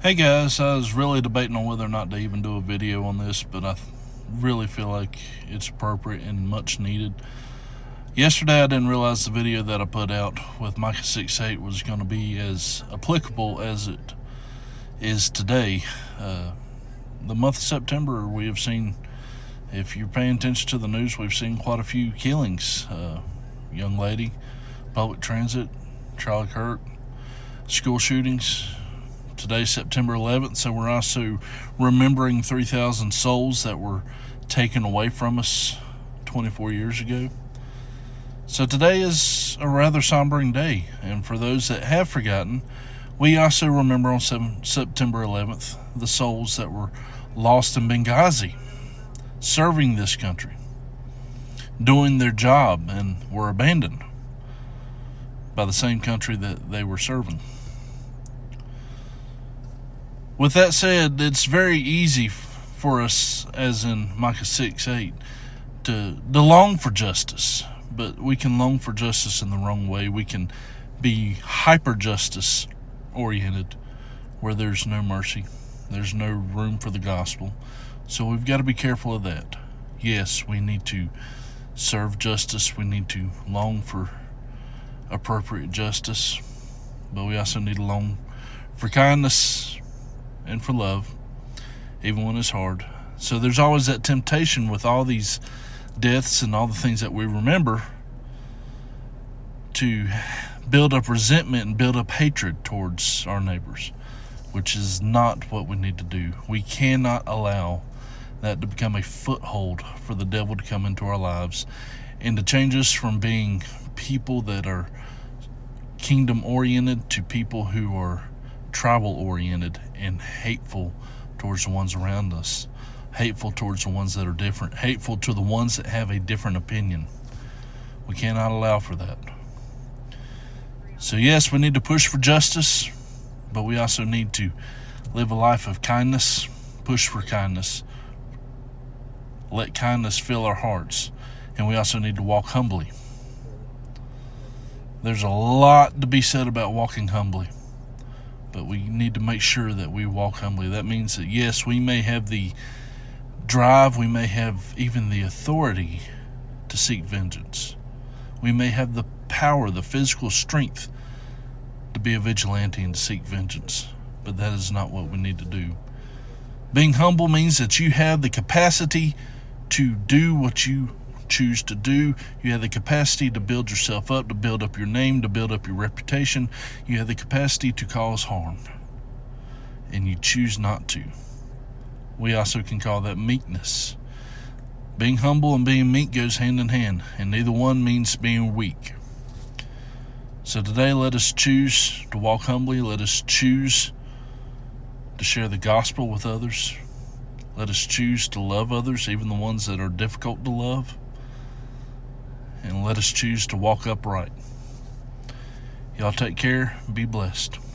Hey guys, I was really debating on whether or not to even do a video on this, but I really feel like it's appropriate and much needed. Yesterday I didn't realize the video that I put out with Micah 6:8 was going to be as applicable as it is today. The month of September, we have seen, if you're paying attention to the news, we've seen quite a few killings. Young lady, public transit, Charlie Kirk, school shootings. Today's September 11th, so we're also remembering 3,000 souls that were taken away from us 24 years ago. So today is a rather sombering day, and for those that have forgotten, we also remember on September 11th the souls that were lost in Benghazi, serving this country, doing their job, and were abandoned by the same country that they were serving. With that said, it's very easy for us, as in Micah 6:8, to long for justice, but we can long for justice in the wrong way. We can be hyper justice oriented, where there's no mercy, there's no room for the gospel. So we've got to be careful of that. Yes, we need to serve justice, we need to long for appropriate justice, but we also need to long for kindness and for love, even when it's hard. So there's always that temptation with all these deaths and all the things that we remember to build up resentment and build up hatred towards our neighbors, which is not what we need to do. We cannot allow that to become a foothold for the devil to come into our lives and to change us from being people that are kingdom oriented to people who are tribal oriented and hateful towards the ones around us, hateful towards the ones that are different, hateful to the ones that have a different opinion. We cannot allow for that. So yes, we need to push for justice, but we also need to live a life of kindness, push for kindness, let kindness fill our hearts, and we also need to walk humbly. There's a lot to be said about walking humbly, but we need to make sure that we walk humbly. That means that yes, we may have the drive, we may have even the authority to seek vengeance. We may have the power, the physical strength to be a vigilante and to seek vengeance, but that is not what we need to do. Being humble means that you have the capacity to do what you choose to do. You have the capacity to build yourself up, to build up your name, to build up your reputation. You have the capacity to cause harm, and you choose not to. We also can call that meekness. Being humble and being meek goes hand in hand, and neither one means being weak. So today, let us choose to walk humbly. Let us choose to share the gospel with others. Let us choose to love others, even the ones that are difficult to love. And let us choose to walk upright. Y'all take care. Be blessed.